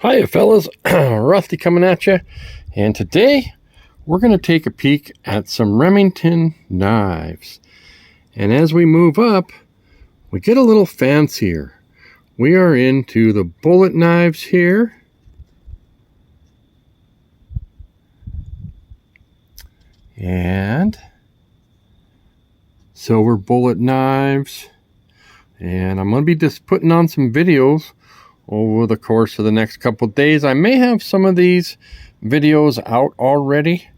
Hiya fellas, Rusty coming at you, and today we're going to take a peek at some Remington knives. And as we move up, we get a little fancier. We are into the bullet knives here. And silver bullet knives. And I'm going to be just putting on some videos over the course of the next couple of days. I may have some of these videos out already,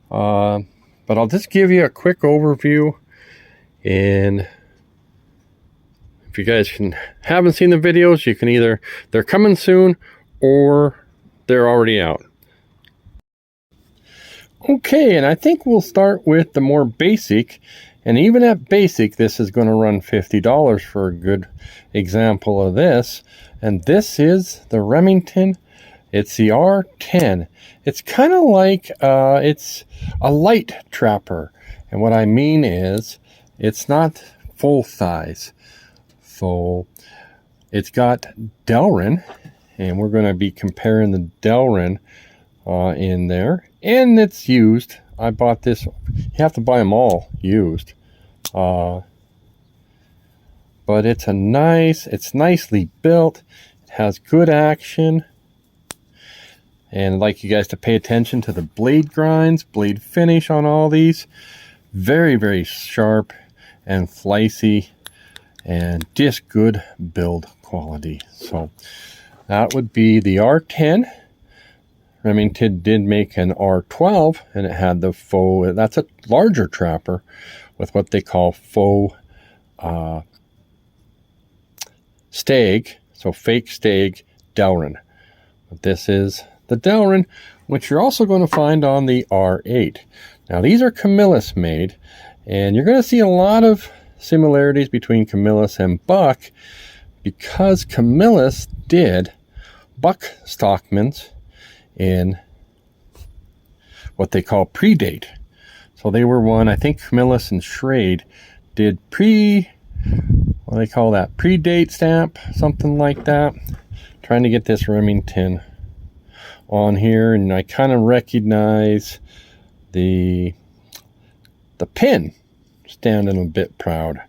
but I'll just give you a quick overview. And if you guys haven't seen the videos, you can either, they're coming soon or they're already out. Okay, and I think we'll start with the more basic. And even at basic, this is going to run $50 for a good example of this. And this is the Remington. It's the R10. It's kind of like, it's a light trapper. And what I mean is, it's not full size. So, it's got Delrin. And we're going to be comparing the Delrin in there. And it's used. I bought this. You have to buy them all used. But it's nicely built. It has good action. And I'd like you guys to pay attention to the blade grinds, blade finish on all these. Very, very sharp and slicey and just good build quality. So that would be the R10. Remington did make an R12 and it had the faux, that's a larger trapper with what they call faux stag, so fake stag Delrin. But this is the Delrin, which you're also going to find on the R8. Now these are Camillus made, and you're going to see a lot of similarities between Camillus and Buck because Camillus did Buck Stockmans in what they call predate. So they were one, I think Camillus and Schrade did what do they call that? Predate stamp, something like that. Trying to get this Remington on here, and I kind of recognize the pin standing a bit proud.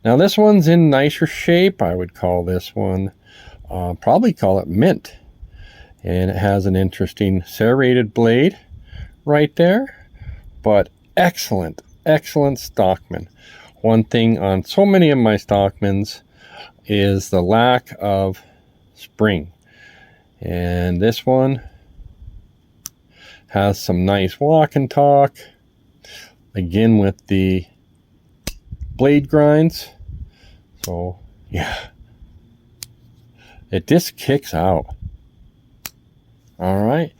Now this one's in nicer shape. I would call this one, probably call it mint. And it has an interesting serrated blade right there, but excellent Stockman. One thing on so many of my Stockmans is the lack of spring. And this one has some nice walk and talk. Again with the blade grinds. So yeah, it just kicks out. All right,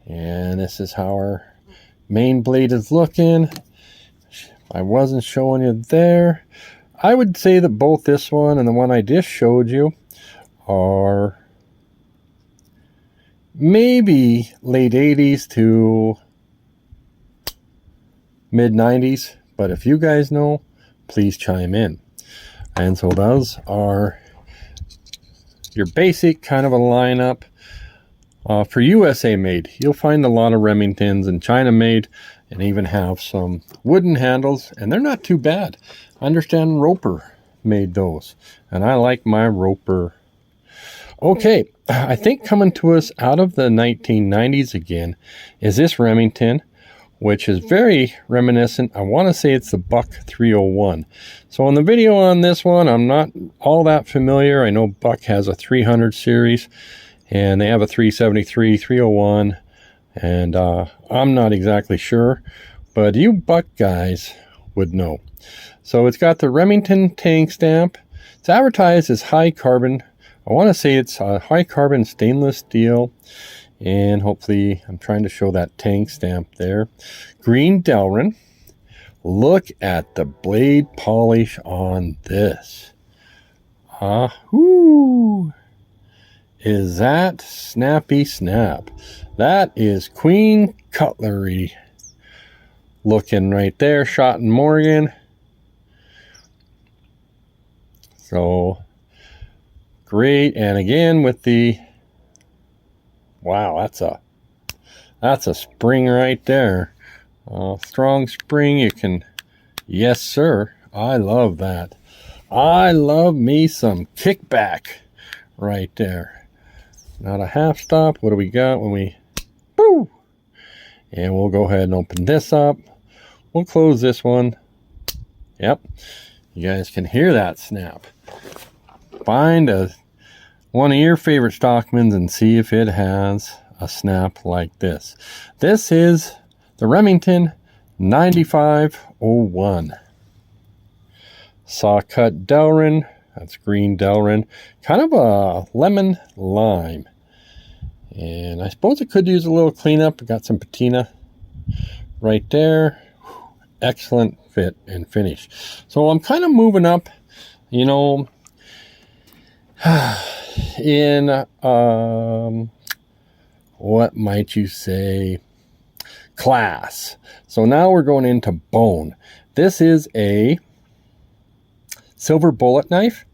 and this is how our main blade is looking. I wasn't showing you there. I would say that both this one and the one I just showed you are maybe late 80s to mid 90s, but if you guys know, please chime in. And so those are your basic kind of a lineup. For USA made, you'll find a lot of Remingtons and China made, and even have some wooden handles, and they're not too bad. I understand Roper made those, and I like my Roper. Okay, I think coming to us out of the 1990s again is this Remington, which is very reminiscent. I want to say it's the Buck 301. So in the video on this one, I'm not all that familiar. I know Buck has a 300 series. And they have a 373, 301, and I'm not exactly sure, but you Buck guys would know. So it's got the Remington tank stamp. It's advertised as high carbon. I want to say it's a high carbon stainless steel, and hopefully I'm trying to show that tank stamp there. Green Delrin. Look at the blade polish on this. Whoo! Is that snappy snap? That is Queen Cutlery looking right there. Shot in Morgan. So great. And again with the Wow, that's a spring right there. Strong spring. You can, yes sir. I love that. I love me some kickback right there. Not a half stop. What do we got when we, boo? And we'll go ahead and open this up. We'll close this one. Yep. You guys can hear that snap. Find one of your favorite Stockmans and see if it has a snap like this. This is the Remington 9501. Saw cut Delrin. That's green Delrin. Kind of a lemon lime. And I suppose it could use a little cleanup. I got some patina right there. Excellent fit and finish. So I'm kind of moving up, you know, in what might you say, class. So now we're going into bone. This is a silver bullet knife,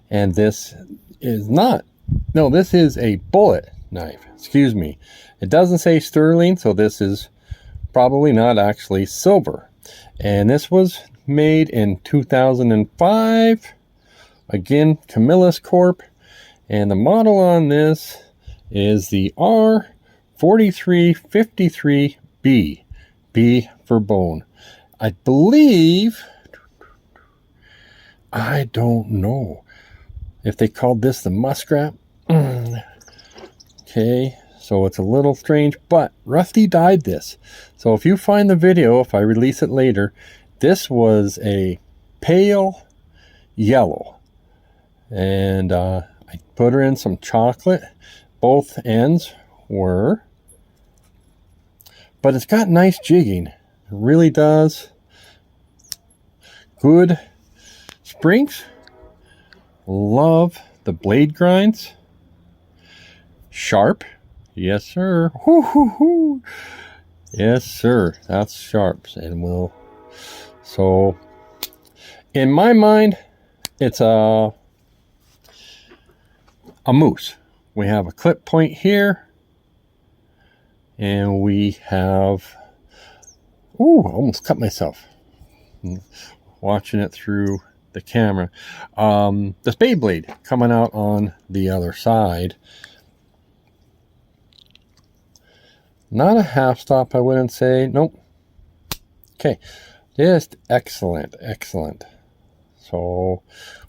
and this is not, no, this is a bullet knife, excuse me. It doesn't say sterling, so this is probably not actually silver. And this was made in 2005. Again, Camillus Corp. And the model on this is the R4353B. B for bone. I believe, I don't know if they called this the Muskrat. Okay, so it's a little strange, but Rusty dyed this. So if you find the video, if I release it later, this was a pale yellow. And I put her in some chocolate. Both ends were. But it's got nice jigging. It really does. Good springs. Love the blade grinds. Sharp. Yes, sir. Hoo, hoo, hoo. Yes, sir. That's sharps. And we'll. So, in my mind, it's a moose. We have a clip point here. And we have. Ooh, almost cut myself. Watching it through the camera. The spade blade coming out on the other side. Not a half stop, I wouldn't say. Nope. Okay. Just excellent. Excellent. So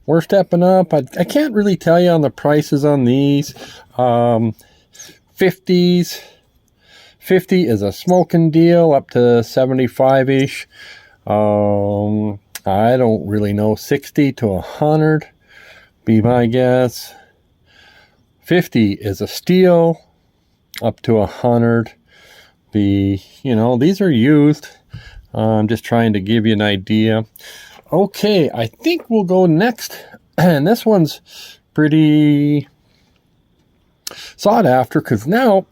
we're stepping up. I can't really tell you on the prices on these. 50s. 50 is a smoking deal up to 75-ish. I don't really know. 60 to 100 be my guess. 50 is a steal up to 100. These are used. I'm just trying to give you an idea. Okay, I think we'll go next. And this one's pretty sought after because now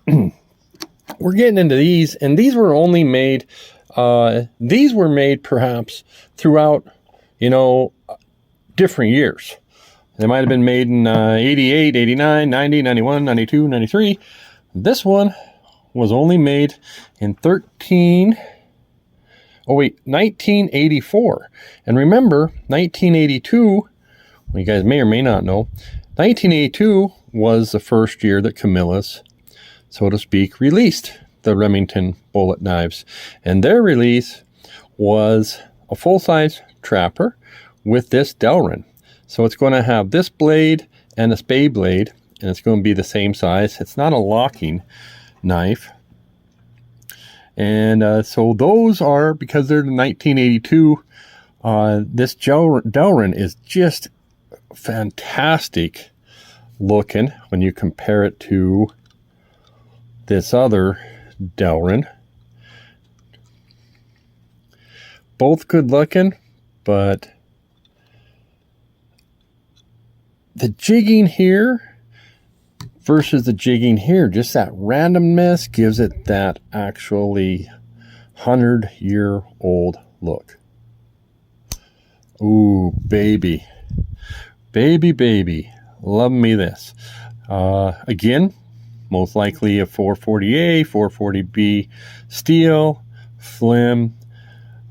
we're getting into these. And these were only made, these were made perhaps throughout, different years. They might have been made in 88, 89, 90, 91, 92, 93. This one was only made in 1984. And remember, 1982, well, you guys may or may not know, 1982 was the first year that Camillus, so to speak, released the Remington bullet knives. And their release was a full-size trapper with this Delrin. So it's going to have this blade and a spade blade, and it's going to be the same size. It's not a locking knife. And so those are, because they're the 1982, this Delrin is just fantastic looking when you compare it to this other Delrin. Both good looking, but the jigging here versus the jigging here, just that randomness gives it that actually 100-year-old look. Ooh, baby. Baby, baby. Love me this. Again, most likely a 440A, 440B steel, flim,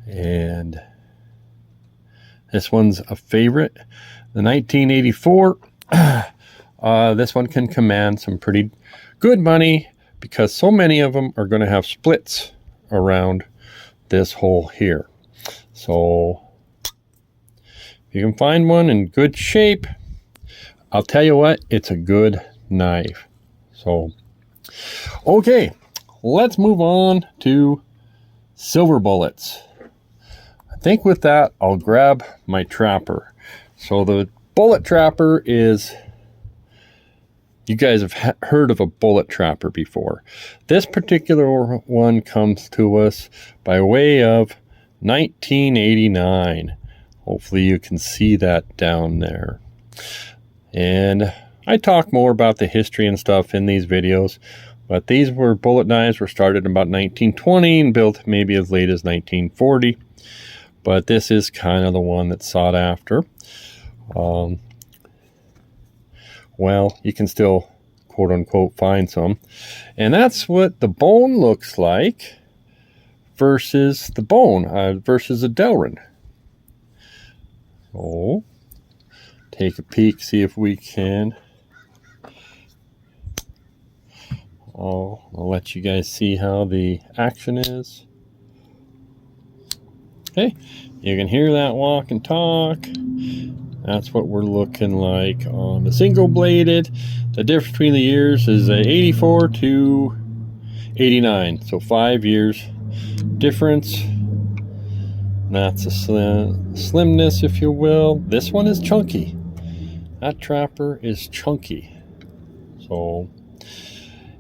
and this one's a favorite. The 1984, this one can command some pretty good money because so many of them are going to have splits around this hole here. So if you can find one in good shape, I'll tell you what, it's a good knife. So, okay, let's move on to silver bullets. I think with that, I'll grab my trapper. So the bullet trapper is, you guys have heard of a bullet trapper before. This particular one comes to us by way of 1989. Hopefully you can see that down there. And I talk more about the history and stuff in these videos, but these bullet knives were started in about 1920 and built maybe as late as 1940. But this is kind of the one that's sought after. Well, you can still quote unquote find some. And that's what the bone looks like versus the bone, versus a Delrin. So, take a peek, see if we can. I'll let you guys see how the action is. Okay, you can hear that walk and talk. That's what we're looking like on the single bladed. The difference between the years is 84 to 89, so 5 years difference. That's a slimness, if you will. This one is chunky. That trapper is chunky. So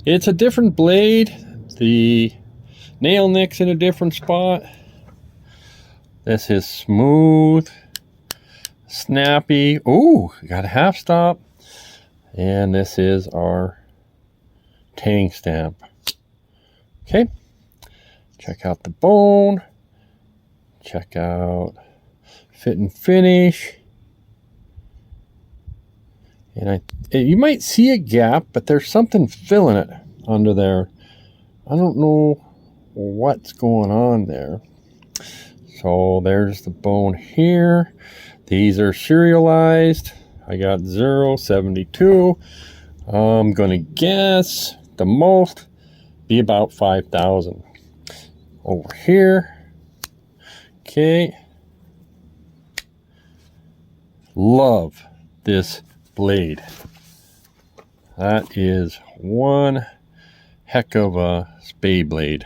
it's a different blade. The nail nick's in a different spot. This is smooth, snappy. Ooh, got a half stop. And this is our tang stamp. Okay, check out the bone. Check out fit and finish. And you might see a gap, but there's something filling it under there. I don't know what's going on there. So there's the bone here. These are serialized. I got 0.72. I'm gonna guess the most be about 5,000. Over here. Okay. Love this blade. That is one heck of a spade blade.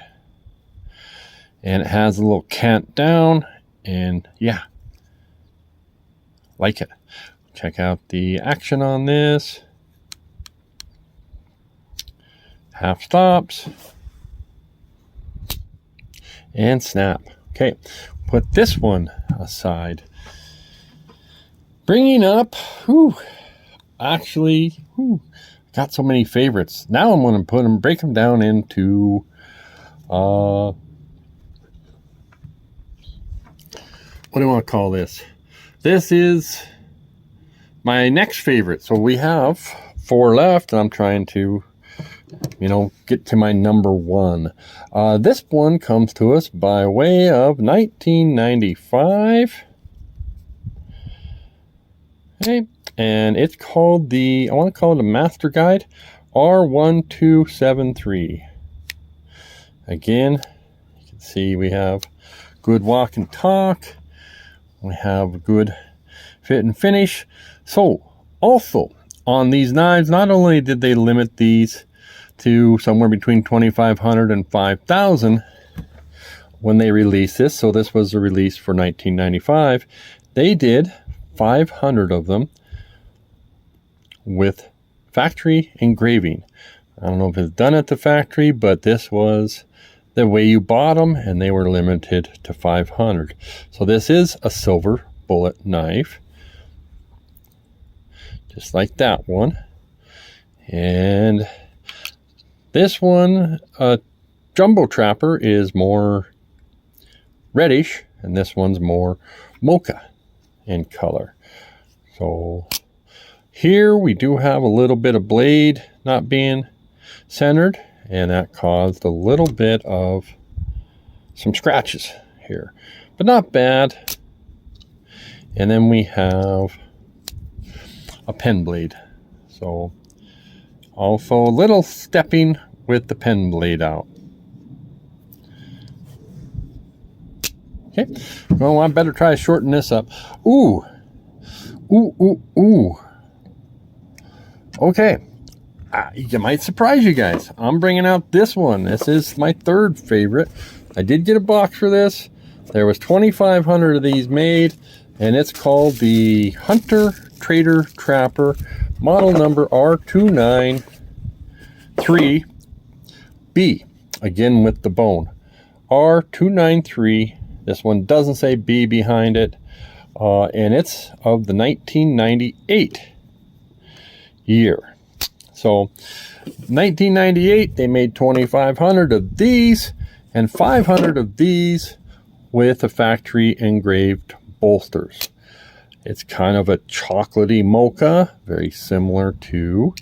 And it has a little cant down, and yeah, like it. Check out the action on this. Half stops. And snap. Okay, put this one aside. Bringing up, got so many favorites. Now I'm going to break them down into, what do I want to call this? This is my next favorite. So we have 4 left, and I'm trying to, get to my number 1. This one comes to us by way of 1995. Okay, and it's called I want to call it a Master Guide R103. Again, you can see we have good walk and talk. We have good fit and finish. So, also, on these knives, not only did they limit these to somewhere between 2,500 and 5,000 when they released this, so this was a release for 1995, they did 500 of them with factory engraving. I don't know if it's done at the factory, but this was the way you bought them, and they were limited to 500. So this is a silver bullet knife, just like that one. And this one, Jumbo Trapper, is more reddish, and this one's more mocha in color. So here we do have a little bit of blade not being centered, and that caused a little bit of some scratches here, but not bad. And then we have a pen blade. So also a little stepping with the pen blade out. Okay, well, I better try to shorten this up. Ooh. Okay, it might surprise you guys. I'm bringing out this one. This is my third favorite. I did get a box for this. There was 2,500 of these made, and it's called the Hunter Trader Trapper, model number R293B, again with the bone. R293. This one doesn't say B behind it, and it's of the 1998 year. So 1998, they made 2,500 of these and 500 of these with the factory engraved bolsters. It's kind of a chocolatey mocha, very similar to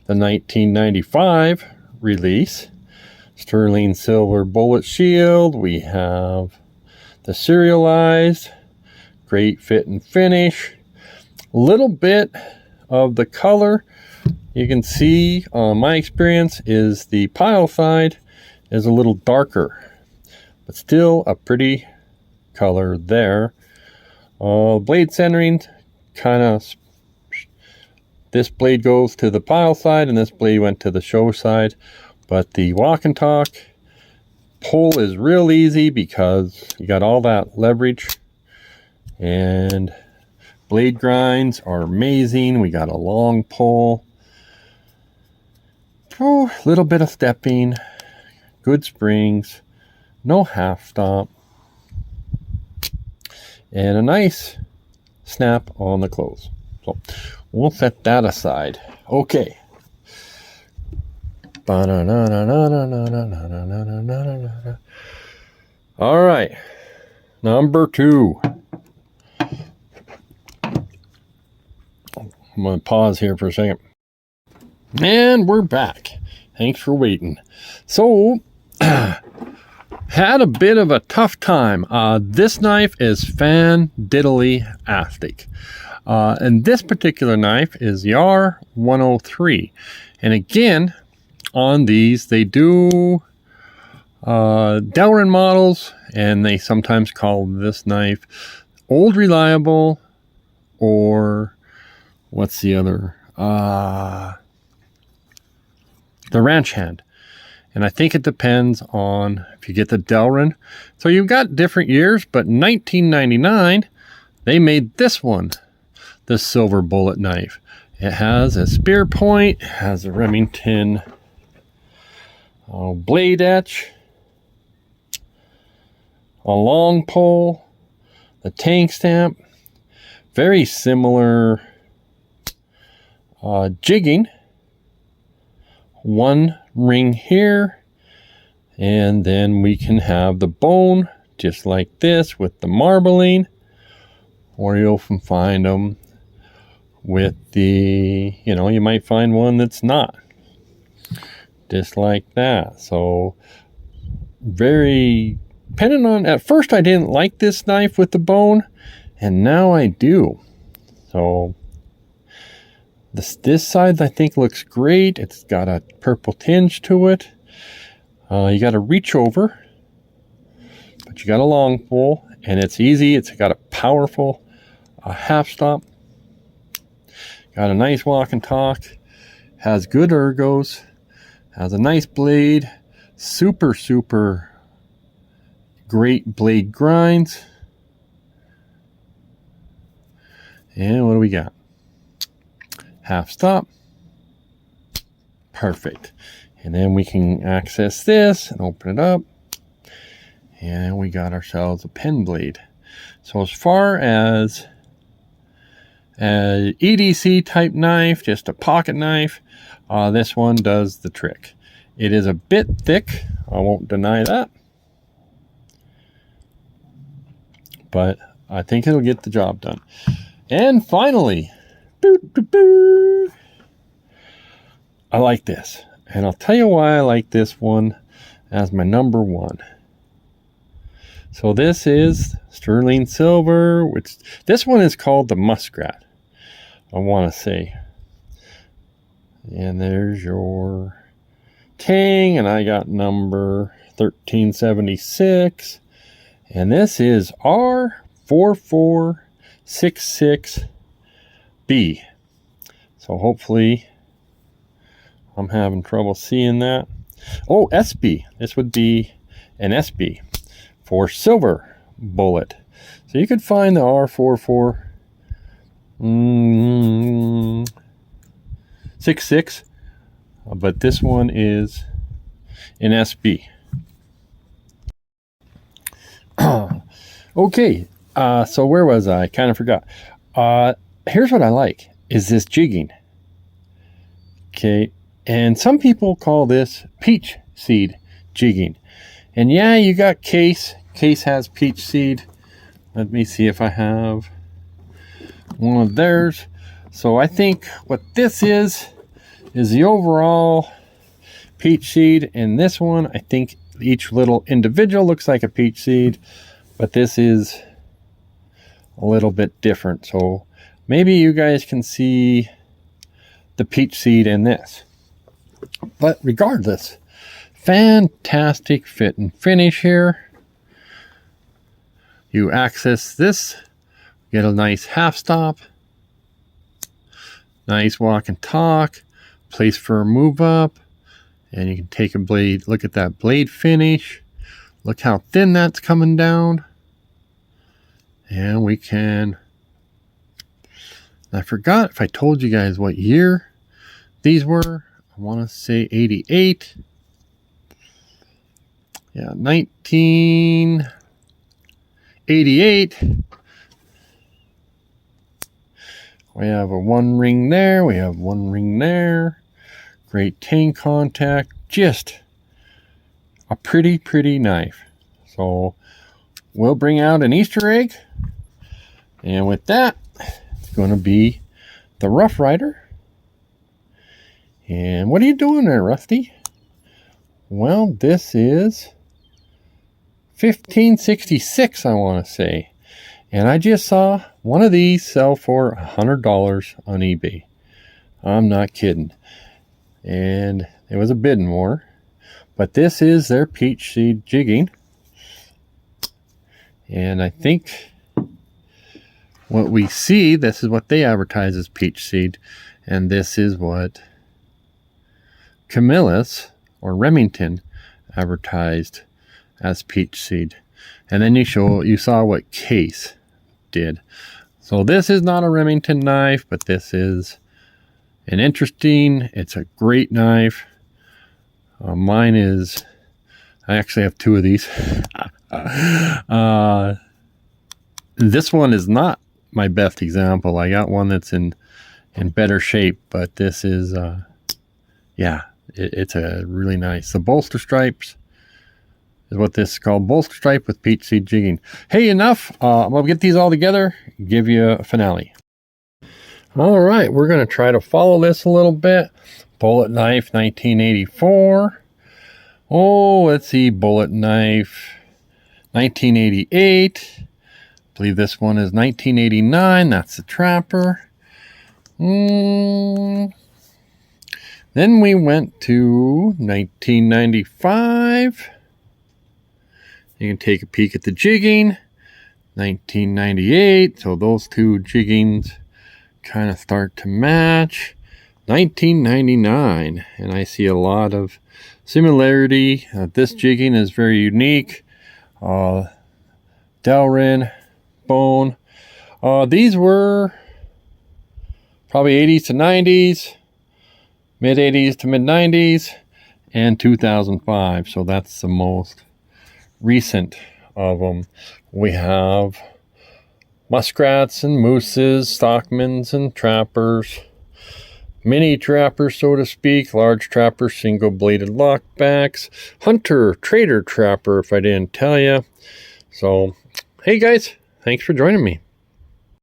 the 1995 release. Sterling silver bullet shield. We have the serialized, great fit and finish. A little bit of the color you can see, my experience is the pile side is a little darker, but still a pretty color there. Blade centering, kind of, this blade goes to the pile side and this blade went to the show side, but the walk and talk pull is real easy because you got all that leverage, and blade grinds are amazing. We got a long pull, a little bit of stepping, good springs, no half stop, and a nice snap on the close. So we'll set that aside. Okay. All right, number 2. I'm going to pause here for a second. And we're back. Thanks for waiting. So, had a bit of a tough time. This knife is fan-diddly-astic. And this particular knife is the R103. And again, on these, they do Delrin models, and they sometimes call this knife Old Reliable, or what's the other? The Ranch Hand. And I think it depends on if you get the Delrin. So you've got different years, but 1999, they made this one, the silver bullet knife. It has a spear point, has a Remington blade etch, a long pole, the tank stamp, very similar jigging, one ring here, and then we can have the bone just like this with the marbling, or you'll find them with the, you might find one that's not just like that. So very depending on, at first I didn't like this knife with the bone, and now I do. So this side I think looks great. It's got a purple tinge to it. You got to reach over, but you got a long pull, and it's easy. It's got a powerful half stop. Got a nice walk and talk. Has good ergos. Has a nice blade. Super great blade grinds. And what do we got? Half stop. Perfect. And then we can access this and open it up. And we got ourselves a pen blade. So as far as an EDC type knife, just a pocket knife, this one does the trick. It is a bit thick, I won't deny that, but I think it'll get the job done. And finally, I like this. And I'll tell you why I like this one as my number one. So this is sterling silver, which this one is called the Muskrat, I want to say. And there's your Tang, and I got number 1376. And this is R4466B. So hopefully, I'm having trouble seeing that. Oh, SB. This would be an SB for silver bullet. So you could find the R4466, but this one is an SB. Okay, so where was I? Kind of forgot. Here's what I like, is this jigging. Okay, and some people call this peach seed jigging. And yeah, you got Case. Case has peach seed. Let me see if I have one of theirs. So I think what this is the overall peach seed. And this one, I think each little individual looks like a peach seed, but this is a little bit different. So maybe you guys can see the peach seed in this. But regardless, fantastic fit and finish here. You access this, get a nice half stop, nice walk and talk, place for a move up, and you can take a blade. Look at that blade finish. Look how thin that's coming down. And we can, I forgot if I told you guys what year these were. I want to say 88. Yeah, 1988. We have a one ring there. We have one ring there. Great tang contact. Just a pretty knife. So we'll bring out an Easter egg. And with that, it's going to be the Rough Rider. And what are you doing there, Rusty? Well, this is 1566, I want to say. And I just saw one of these sell for $100 on eBay. I'm not kidding. And it was a bidding war. But this is their peach seed jigging. And I think what we see, this is what they advertise as peach seed. And this is what Camillus or Remington advertised as peach seed. And then you saw what Case did. So this is not a Remington knife, but this is an interesting, it's a great knife. Mine is, I actually have two of these. This one is not my best example. I got one that's in better shape, but this is, yeah, it's a really nice. The bolster stripes is what this is called. Bolster stripe with peach seed jigging. Hey, enough. I'm going to get these all together, give you a finale. All right, we're going to try to follow this a little bit. Bullet knife, 1984. Oh, let's see. Bullet knife, 1988. I believe this one is 1989. That's the Trapper. Then we went to 1995. You can take a peek at the jigging. 1998. So those two jiggings kind of start to match. 1999. And I see a lot of similarity. This jigging is very unique. Delrin, bone. These were probably 80s to 90s. Mid 80s to mid 90s, and 2005. So that's the most recent of them. We have muskrats and mooses, stockmans and trappers, mini trappers, so to speak, large trappers, single bladed lockbacks, hunter, trader trapper, if I didn't tell you. So, hey guys, thanks for joining me.